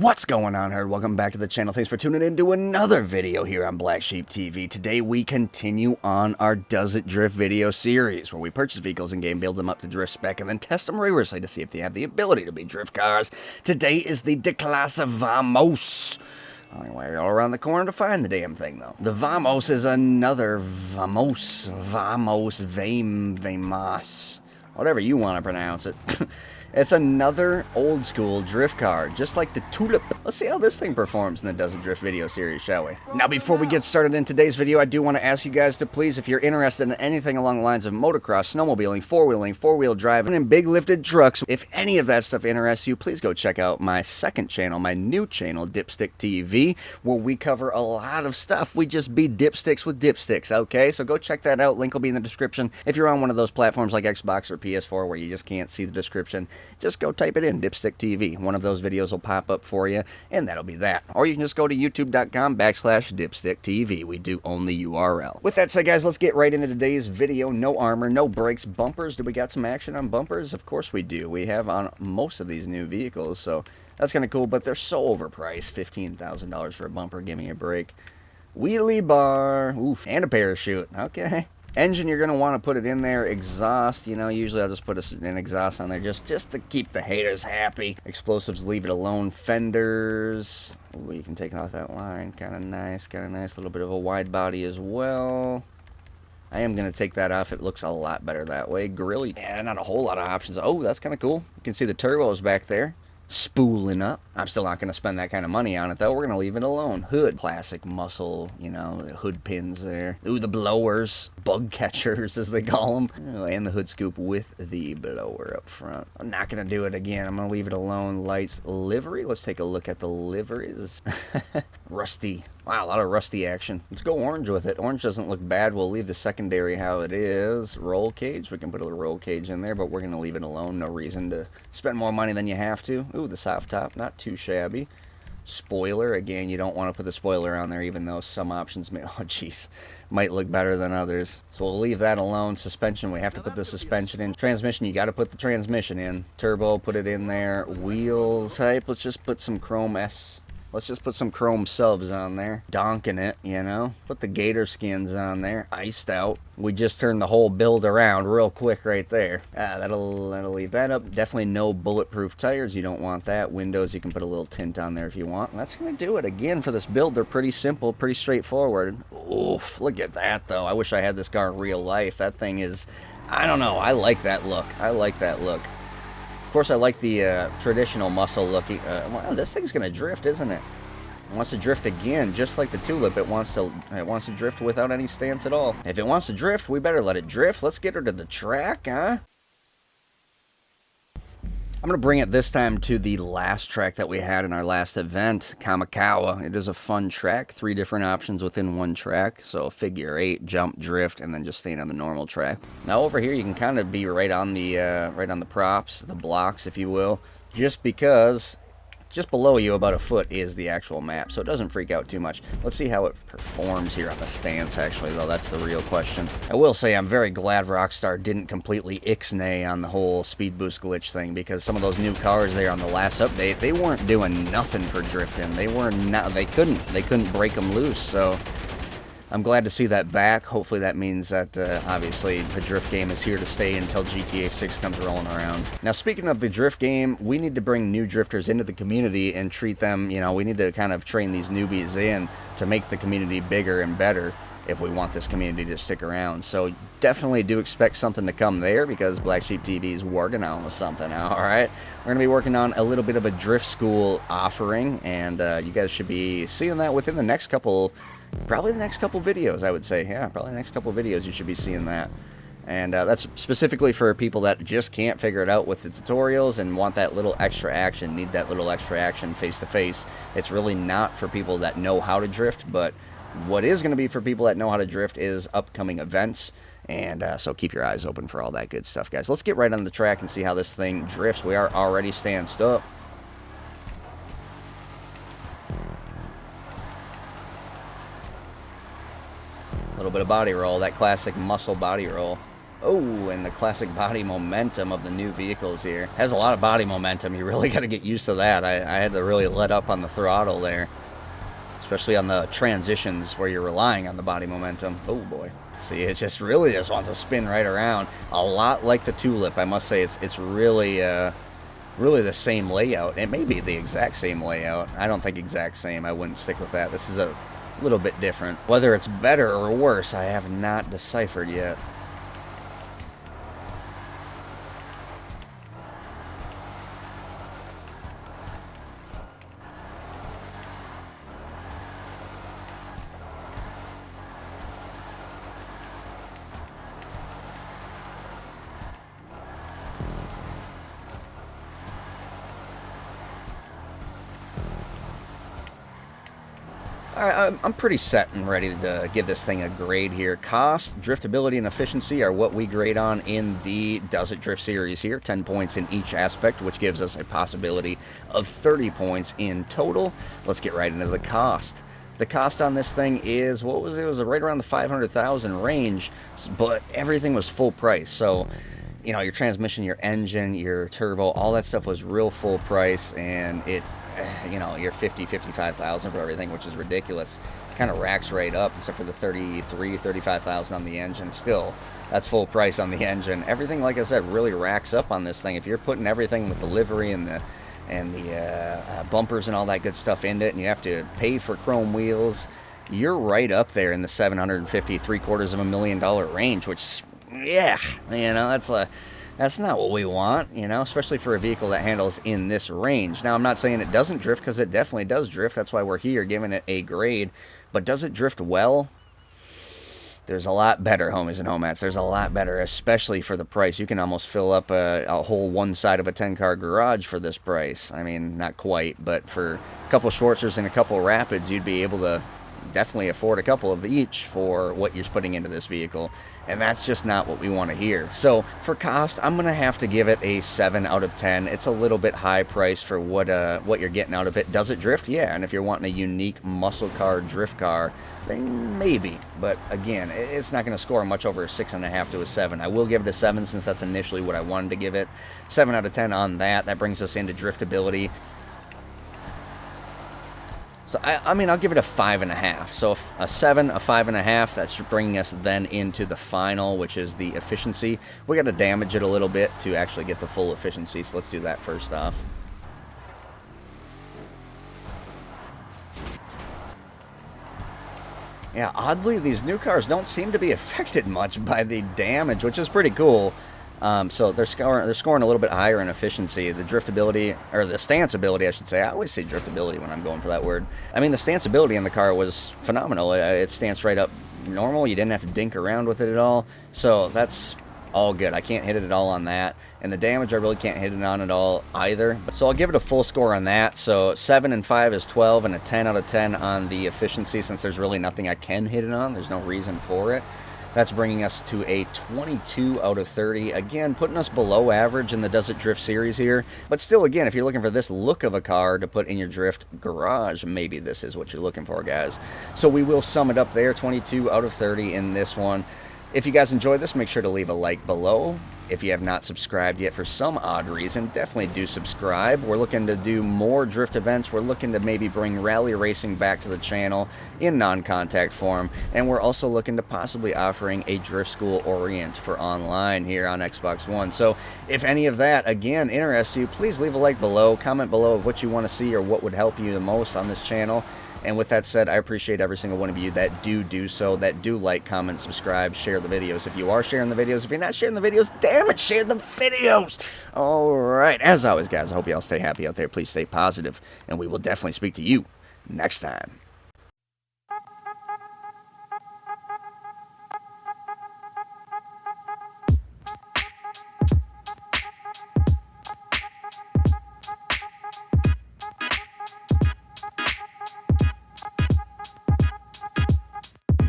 What's going on, herd? Welcome back to the channel. Thanks for tuning in to another video here on Black Sheep TV. Today we continue on our Does It Drift video series, where we purchase vehicles in game, build them up to drift spec, and then test them rigorously to see if they have the ability to be drift cars. Today is the Declasse Vamos. Anyway, all around the corner to find the damn thing, though. The Vamos is another Vamos, whatever you want to pronounce it. It's another old school drift car, just like the Tulip. Let's see how this thing performs in the Does It Drift video series, shall we? Now, before we get started in today's video, I do want to ask you guys to please, if you're interested in anything along the lines of motocross, snowmobiling, four-wheeling, four-wheel driving, and big lifted trucks, if any of that stuff interests you, please go check out my second channel, my new channel, Dipstick TV, where we cover a lot of stuff. We just be dipsticks with dipsticks, okay? So go check that out. Link will be in the description. If you're on one of those platforms like Xbox or PS4 where you just can't see the description, just go type it in, Dipstick TV. One of those videos will pop up for you, and that'll be that. Or you can just go to youtube.com/Dipstick TV. We do own the URL. With that said, guys, let's get right into today's video. No armor, no brakes, bumpers. Do we got some action on bumpers? Of course we do. We have on most of these new vehicles, so that's kind of cool, but they're so overpriced. $15,000 for a bumper. Give me a break. Wheelie bar. Oof. And a parachute. Okay. Engine, you're going to want to put it in there. Exhaust, you know, usually I'll just put an exhaust on there just to keep the haters happy. Explosives, leave it alone. Fenders, ooh, you can take off that line. Kind of nice, kind of nice. A little bit of a wide body as well. I am going to take that off. It looks a lot better that way. Grill, yeah, not a whole lot of options. Oh, that's kind of cool. You can see the turbos back there spooling up. I'm still not going to spend that kind of money on it, though. We're going to leave it alone. Hood, classic muscle, you know, the hood pins there. Ooh, the blowers, bug catchers, as they call them. Oh, and the hood scoop with the blower up front. I'm not going to do it again. I'm going to leave it alone. Lights, livery. Let's take a look at the liveries. Rusty. Wow, a lot of rusty action. Let's go orange with it. Orange doesn't look bad. We'll leave the secondary how it is. Roll cage. We can put a little roll cage in there, but we're going to leave it alone. No reason to spend more money than you have to. Ooh, the soft top. Not too shabby. Spoiler. Again, you don't want to put the spoiler on there, even though some options may, oh, jeez, might look better than others. So we'll leave that alone. Suspension, we have to put the suspension in. Transmission, you got to put the transmission in. Turbo, put it in there. Wheels type, let's just put some chrome S. Let's just put some chrome subs on there. Donking it, you know. Put the gator skins on there. Iced out. We just turned the whole build around real quick right there. That'll leave that up. Definitely no bulletproof tires. You don't want that. Windows, you can put a little tint on there if you want. And that's going to do it. Again, for this build, they're pretty simple, pretty straightforward. Oof, look at that, though. I wish I had this car in real life. That thing is, I don't know. I like that look. I like that look. Of course, I like the traditional muscle looking. Wow, this thing's gonna drift, isn't it? It wants to drift again, just like the Tulip. It wants to drift without any stance at all. If it wants to drift, we better let it drift. Let's get her to the track, huh? I'm going to bring it this time to the last track that we had in our last event, Kamikawa. It is a fun track, 3 different options within one track. So figure 8, jump, drift, and then just staying on the normal track. Now over here you can kind of be right on the props, the blocks if you will, just because just below you about a foot is the actual map, so it doesn't freak out too much. Let's see how it performs here on the stance, actually, though. That's the real question. I will say I'm very glad Rockstar didn't completely ixnay on the whole speed boost glitch thing, because some of those new cars there on the last update, they weren't doing nothing for drifting. They couldn't break them loose, so I'm glad to see that back. Hopefully that means that, obviously, the drift game is here to stay until GTA 6 comes rolling around. Now, speaking of the drift game, we need to bring new drifters into the community and treat them, you know, we need to kind of train these newbies in to make the community bigger and better if we want this community to stick around. So definitely do expect something to come there, because Black Sheep TV is working on with something, all right? We're going to be working on a little bit of a drift school offering, and you guys should be seeing that within the next couple... Probably the next couple videos, I would say. Yeah, probably the next couple videos you should be seeing that. And that's specifically for people that just can't figure it out with the tutorials and want that little extra action, need that little extra action face-to-face. It's really not for people that know how to drift, but what is going to be for people that know how to drift is upcoming events. And so keep your eyes open for all that good stuff, guys. Let's get right on the track and see how this thing drifts. We are already stanced up. A little bit of body roll, that classic muscle body roll. Oh, and the classic body momentum of the new vehicles here. Has a lot of body momentum. You really got to get used to that. I had to really let up on the throttle there, especially on the transitions where you're relying on the body momentum. Oh boy. See, it just really just wants to spin right around. A lot like the Tulip, I must say. It's really really the same layout. It may be the exact same layout. I don't think exact same. I wouldn't stick with that. This is a little bit different. Whether it's better or worse, I have not deciphered yet. Alright, I'm pretty set and ready to give this thing a grade here. Cost, driftability, and efficiency are what we grade on in the Does It Drift series here. 10 points in each aspect, which gives us a possibility of 30 points in total. Let's get right into the cost. The cost on this thing is, what was it? It was right around the 500,000 range, but everything was full price. So, you know, your transmission, your engine, your turbo, all that stuff was real full price, and it, you know, you're 55,000 for everything, which is ridiculous. It kind of racks right up, except for the 35,000 on the engine. Still, that's full price on the engine. Everything, like I said, really racks up on this thing. If you're putting everything with the livery and the bumpers and all that good stuff in it, and you have to pay for chrome wheels, you're right up there in the 750, $750,000 range, which, yeah, you know, that's not what we want, you know, especially for a vehicle that handles in this range. Now, I'm not saying it doesn't drift, because it definitely does drift. That's why we're here giving it a grade. But does it drift well? There's a lot better, homies and homats. There's a lot better, especially for the price. You can almost fill up a whole one side of a 10-car garage for this price. I mean, not quite, but for a couple Schwarzers and a couple Rapids, you'd be able to definitely afford a couple of each for what you're putting into this vehicle, and that's just not what we want to hear. So for cost, I'm gonna have to give it a 7 out of 10. It's a little bit high price for what you're getting out of it. Does it drift? Yeah. And if you're wanting a unique muscle car drift car, then maybe. But again, it's not going to score much over a 6.5 to a 7. I will give it a 7 since that's initially what I wanted to give it. 7 out of 10 on that. That brings us into driftability. So, I mean, I'll give it a 5.5. So, a 7, a 5.5, that's bringing us then into the final, which is the efficiency. We got to damage it a little bit to actually get the full efficiency, so let's do that first off. Yeah, oddly, these new cars don't seem to be affected much by the damage, which is pretty cool. So they're scoring a little bit higher in efficiency. The driftability, or the stanceability, I should say. I always say driftability when I'm going for that word. I mean, the stanceability in the car was phenomenal. It stanced right up normal. You didn't have to dink around with it at all. So that's all good. I can't hit it at all on that. And the damage, I really can't hit it on at all either. So I'll give it a full score on that. So 7 and 5 is 12, and a 10 out of 10 on the efficiency, since there's really nothing I can hit it on. There's no reason for it. That's bringing us to a 22 out of 30. Again, putting us below average in the Does It Drift series here. But still, again, if you're looking for this look of a car to put in your drift garage, maybe this is what you're looking for, guys. So we will sum it up there, 22 out of 30 in this one. If you guys enjoyed this, make sure to leave a like below. If you have not subscribed yet for some odd reason, definitely do subscribe. We're looking to do more drift events. We're looking to maybe bring rally racing back to the channel in non-contact form. And we're also looking to possibly offering a Drift School Orient for online here on Xbox One. So if any of that, again, interests you, please leave a like below. Comment below of what you want to see or what would help you the most on this channel. And with that said, I appreciate every single one of you that do so, that do like, comment, subscribe, share the videos. If you are sharing the videos, if you're not sharing the videos, damn it, share the videos. All right. As always, guys, I hope you all stay happy out there. Please stay positive, and we will definitely speak to you next time.